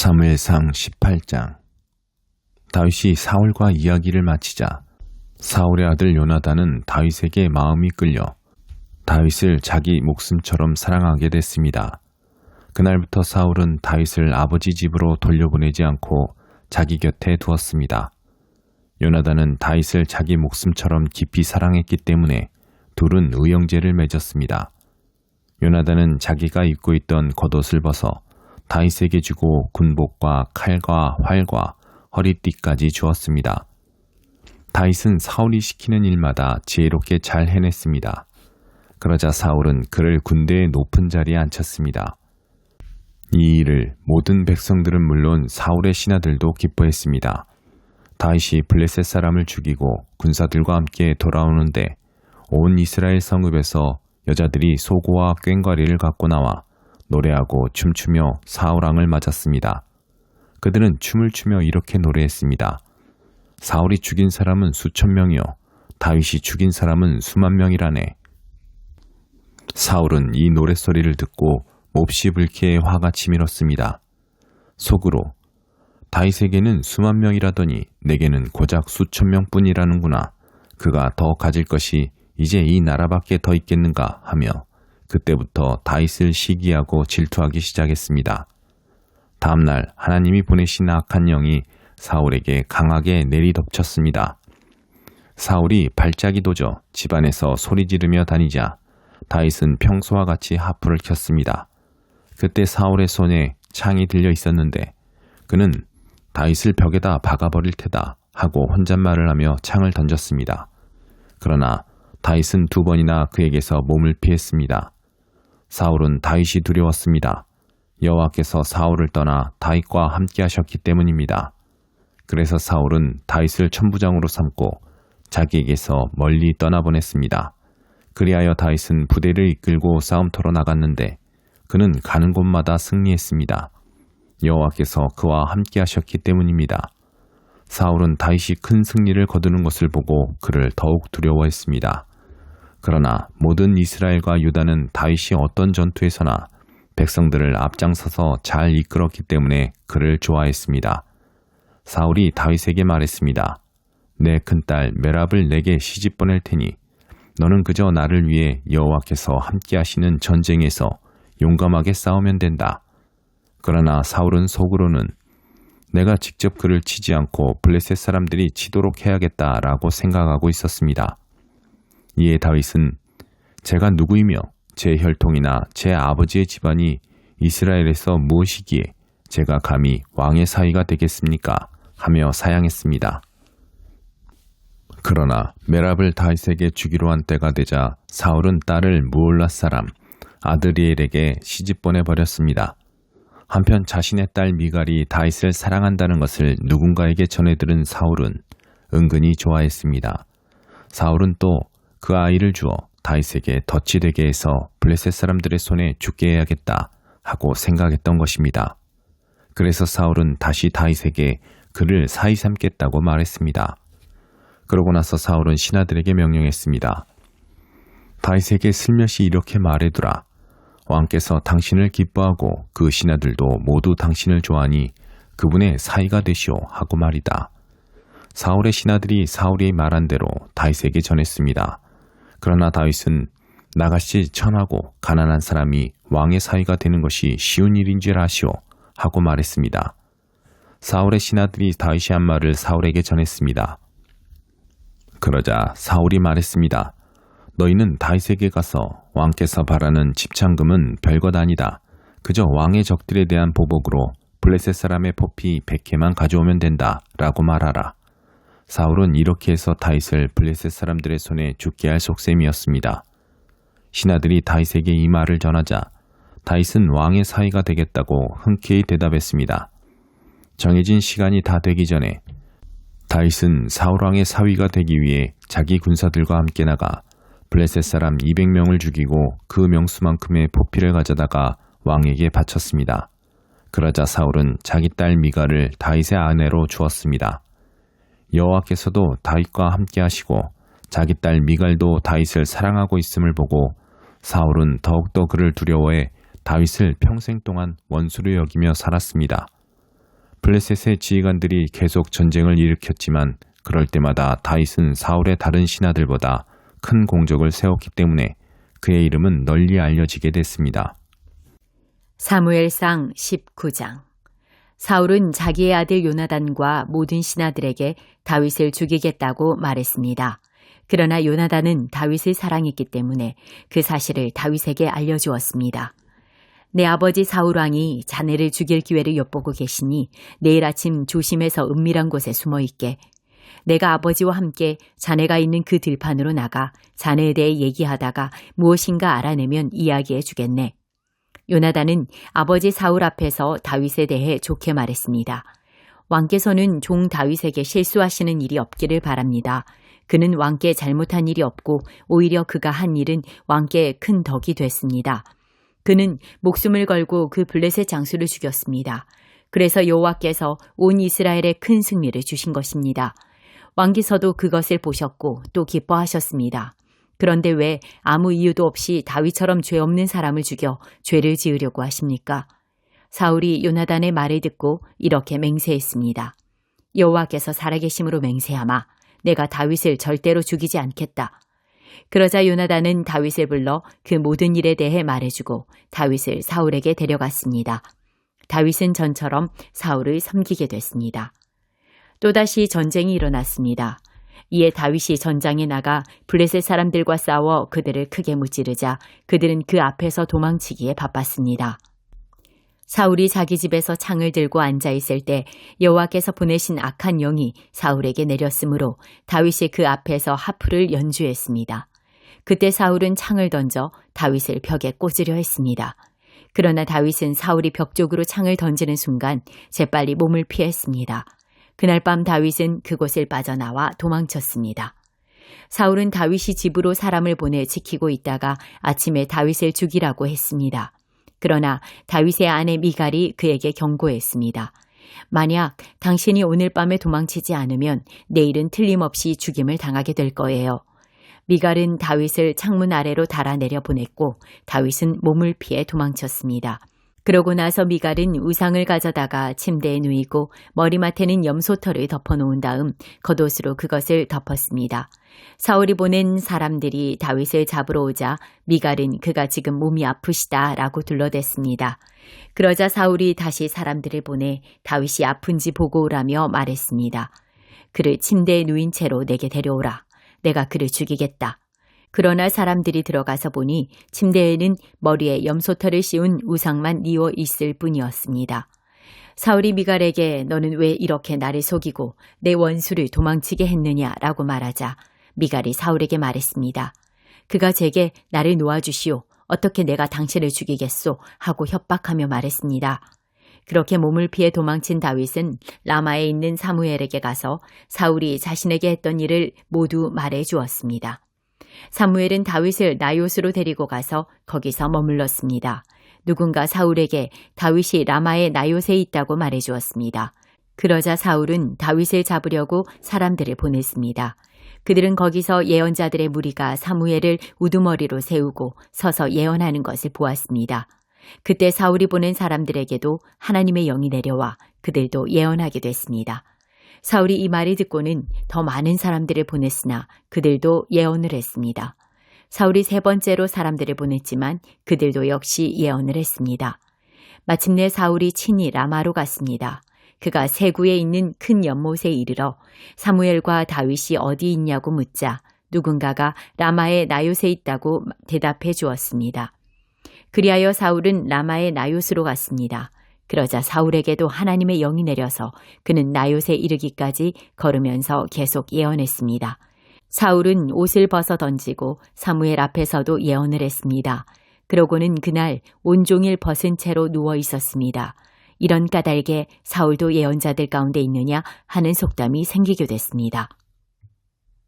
사무엘상 18장. 다윗이 사울과 이야기를 마치자 사울의 아들 요나단은 다윗에게 마음이 끌려 다윗을 자기 목숨처럼 사랑하게 됐습니다. 그날부터 사울은 다윗을 아버지 집으로 돌려보내지 않고 자기 곁에 두었습니다. 요나단은 다윗을 자기 목숨처럼 깊이 사랑했기 때문에 둘은 의형제를 맺었습니다. 요나단은 자기가 입고 있던 겉옷을 벗어 다윗에게 주고 군복과 칼과 활과 허리띠까지 주었습니다. 다윗은 사울이 시키는 일마다 지혜롭게 잘 해냈습니다. 그러자 사울은 그를 군대의 높은 자리에 앉혔습니다. 이 일을 모든 백성들은 물론 사울의 신하들도 기뻐했습니다. 다윗이 블레셋 사람을 죽이고 군사들과 함께 돌아오는데 온 이스라엘 성읍에서 여자들이 소고와 꽹과리를 갖고 나와 노래하고 춤추며 사울왕을 맞았습니다. 그들은 춤을 추며 이렇게 노래했습니다. 사울이 죽인 사람은 수천 명이요 다윗이 죽인 사람은 수만 명이라네. 사울은 이 노랫소리를 듣고 몹시 불쾌해 화가 치밀었습니다. 속으로 다윗에게는 수만 명이라더니 내게는 고작 수천 명뿐이라는구나. 그가 더 가질 것이 이제 이 나라밖에 더 있겠는가 하며 그때부터 다윗을 시기하고 질투하기 시작했습니다. 다음날 하나님이 보내신 악한 영이 사울에게 강하게 내리덮쳤습니다. 사울이 발작이 도져 집안에서 소리 지르며 다니자 다윗은 평소와 같이 하프를 켰습니다. 그때 사울의 손에 창이 들려 있었는데 그는 다윗을 벽에다 박아버릴 테다 하고 혼잣말을 하며 창을 던졌습니다. 그러나 다윗은 2번이나 그에게서 몸을 피했습니다. 사울은 다윗이 두려웠습니다. 여호와께서 사울을 떠나 다윗과 함께 하셨기 때문입니다. 그래서 사울은 다윗을 천부장으로 삼고 자기에게서 멀리 떠나보냈습니다. 그리하여 다윗은 부대를 이끌고 싸움터로 나갔는데 그는 가는 곳마다 승리했습니다. 여호와께서 그와 함께 하셨기 때문입니다. 사울은 다윗이 큰 승리를 거두는 것을 보고 그를 더욱 두려워했습니다. 그러나 모든 이스라엘과 유다는 다윗이 어떤 전투에서나 백성들을 앞장서서 잘 이끌었기 때문에 그를 좋아했습니다. 사울이 다윗에게 말했습니다. 내 큰딸 메랍을 내게 시집 보낼 테니 너는 그저 나를 위해 여호와께서 함께 하시는 전쟁에서 용감하게 싸우면 된다. 그러나 사울은 속으로는 내가 직접 그를 치지 않고 블레셋 사람들이 치도록 해야겠다라고 생각하고 있었습니다. 이에 다윗은 제가 누구이며 제 혈통이나 제 아버지의 집안이 이스라엘에서 무엇이기에 제가 감히 왕의 사위가 되겠습니까? 하며 사양했습니다. 그러나 메랍을 다윗에게 주기로 한 때가 되자 사울은 딸을 무올라 사람 아드리엘에게 시집 보내버렸습니다. 한편 자신의 딸 미갈이 다윗을 사랑한다는 것을 누군가에게 전해들은 사울은 은근히 좋아했습니다. 사울은 또 그 아이를 주어 다윗에게 덫이 되게 해서 블레셋 사람들의 손에 죽게 해야겠다 하고 생각했던 것입니다. 그래서 사울은 다시 다윗에게 그를 사위 삼겠다고 말했습니다. 그러고 나서 사울은 신하들에게 명령했습니다. 다윗에게 슬며시 이렇게 말해두라. 왕께서 당신을 기뻐하고 그 신하들도 모두 당신을 좋아하니 그분의 사위가 되시오 하고 말이다. 사울의 신하들이 사울이 말한 대로 다윗에게 전했습니다. 그러나 다윗은 나같이 천하고 가난한 사람이 왕의 사위가 되는 것이 쉬운 일인 줄 아시오 하고 말했습니다. 사울의 신하들이 다윗이 한 말을 사울에게 전했습니다. 그러자 사울이 말했습니다. 너희는 다윗에게 가서 왕께서 바라는 집창금은 별것 아니다. 그저 왕의 적들에 대한 보복으로 블레셋 사람의 포피 100개만 가져오면 된다 라고 말하라. 사울은 이렇게 해서 다윗을 블레셋 사람들의 손에 죽게 할 속셈이었습니다. 신하들이 다윗에게 이 말을 전하자 다윗은 왕의 사위가 되겠다고 흔쾌히 대답했습니다. 정해진 시간이 다 되기 전에 다윗은 사울왕의 사위가 되기 위해 자기 군사들과 함께 나가 블레셋 사람 200명을 죽이고 그 명수만큼의 포피를 가져다가 왕에게 바쳤습니다. 그러자 사울은 자기 딸 미갈을 다윗의 아내로 주었습니다. 여호와께서도 다윗과 함께 하시고 자기 딸 미갈도 다윗을 사랑하고 있음을 보고 사울은 더욱더 그를 두려워해 다윗을 평생 동안 원수로 여기며 살았습니다. 블레셋의 지휘관들이 계속 전쟁을 일으켰지만 그럴 때마다 다윗은 사울의 다른 신하들보다 큰 공적을 세웠기 때문에 그의 이름은 널리 알려지게 됐습니다. 사무엘상 19장. 사울은 자기의 아들 요나단과 모든 신하들에게 다윗을 죽이겠다고 말했습니다. 그러나 요나단은 다윗을 사랑했기 때문에 그 사실을 다윗에게 알려주었습니다. 내 아버지 사울왕이 자네를 죽일 기회를 엿보고 계시니 내일 아침 조심해서 은밀한 곳에 숨어있게. 내가 아버지와 함께 자네가 있는 그 들판으로 나가 자네에 대해 얘기하다가 무엇인가 알아내면 이야기해 주겠네. 요나단은 아버지 사울 앞에서 다윗에 대해 좋게 말했습니다. 왕께서는 종 다윗에게 실수하시는 일이 없기를 바랍니다. 그는 왕께 잘못한 일이 없고 오히려 그가 한 일은 왕께 큰 덕이 됐습니다. 그는 목숨을 걸고 그 블레셋 장수를 죽였습니다. 그래서 여호와께서 온 이스라엘에 큰 승리를 주신 것입니다. 왕께서도 그것을 보셨고 또 기뻐하셨습니다. 그런데 왜 아무 이유도 없이 다윗처럼 죄 없는 사람을 죽여 죄를 지으려고 하십니까? 사울이 요나단의 말을 듣고 이렇게 맹세했습니다. 여호와께서 살아계심으로 맹세하마 내가 다윗을 절대로 죽이지 않겠다. 그러자 요나단은 다윗을 불러 그 모든 일에 대해 말해주고 다윗을 사울에게 데려갔습니다. 다윗은 전처럼 사울을 섬기게 됐습니다. 또다시 전쟁이 일어났습니다. 이에 다윗이 전장에 나가 블레셋 사람들과 싸워 그들을 크게 무찌르자 그들은 그 앞에서 도망치기에 바빴습니다. 사울이 자기 집에서 창을 들고 앉아있을 때 여호와께서 보내신 악한 영이 사울에게 내렸으므로 다윗이 그 앞에서 하프를 연주했습니다. 그때 사울은 창을 던져 다윗을 벽에 꽂으려 했습니다. 그러나 다윗은 사울이 벽 쪽으로 창을 던지는 순간 재빨리 몸을 피했습니다. 그날 밤 다윗은 그곳을 빠져나와 도망쳤습니다. 사울은 다윗이 집으로 사람을 보내 지키고 있다가 아침에 다윗을 죽이라고 했습니다. 그러나 다윗의 아내 미갈이 그에게 경고했습니다. 만약 당신이 오늘 밤에 도망치지 않으면 내일은 틀림없이 죽임을 당하게 될 거예요. 미갈은 다윗을 창문 아래로 달아내려 보냈고 다윗은 몸을 피해 도망쳤습니다. 그러고 나서 미갈은 우상을 가져다가 침대에 누이고 머리맡에는 염소털을 덮어놓은 다음 겉옷으로 그것을 덮었습니다. 사울이 보낸 사람들이 다윗을 잡으러 오자 미갈은 그가 지금 몸이 아프시다 라고 둘러댔습니다. 그러자 사울이 다시 사람들을 보내 다윗이 아픈지 보고 오라며 말했습니다. 그를 침대에 누인 채로 내게 데려오라. 내가 그를 죽이겠다. 그러나 사람들이 들어가서 보니 침대에는 머리에 염소털을 씌운 우상만 뉘어 있을 뿐이었습니다. 사울이 미갈에게 너는 왜 이렇게 나를 속이고 내 원수를 도망치게 했느냐라고 말하자 미갈이 사울에게 말했습니다. 그가 제게 나를 놓아주시오. 어떻게 내가 당신을 죽이겠소? 하고 협박하며 말했습니다. 그렇게 몸을 피해 도망친 다윗은 라마에 있는 사무엘에게 가서 사울이 자신에게 했던 일을 모두 말해 주었습니다. 사무엘은 다윗을 나요스로 데리고 가서 거기서 머물렀습니다. 누군가 사울에게 다윗이 라마의 나요스에 있다고 말해 주었습니다. 그러자 사울은 다윗을 잡으려고 사람들을 보냈습니다. 그들은 거기서 예언자들의 무리가 사무엘을 우두머리로 세우고 서서 예언하는 것을 보았습니다. 그때 사울이 보낸 사람들에게도 하나님의 영이 내려와 그들도 예언하게 됐습니다. 사울이 이 말을 듣고는 더 많은 사람들을 보냈으나 그들도 예언을 했습니다. 사울이 세 번째로 사람들을 보냈지만 그들도 역시 예언을 했습니다. 마침내 사울이 친히 라마로 갔습니다. 그가 세구에 있는 큰 연못에 이르러 사무엘과 다윗이 어디 있냐고 묻자 누군가가 라마의 나요스에 있다고 대답해 주었습니다. 그리하여 사울은 라마의 나요스로 갔습니다. 그러자 사울에게도 하나님의 영이 내려서 그는 나요스에 이르기까지 걸으면서 계속 예언했습니다. 사울은 옷을 벗어 던지고 사무엘 앞에서도 예언을 했습니다. 그러고는 그날 온종일 벗은 채로 누워 있었습니다. 이런 까닭에 사울도 예언자들 가운데 있느냐 하는 속담이 생기게 됐습니다.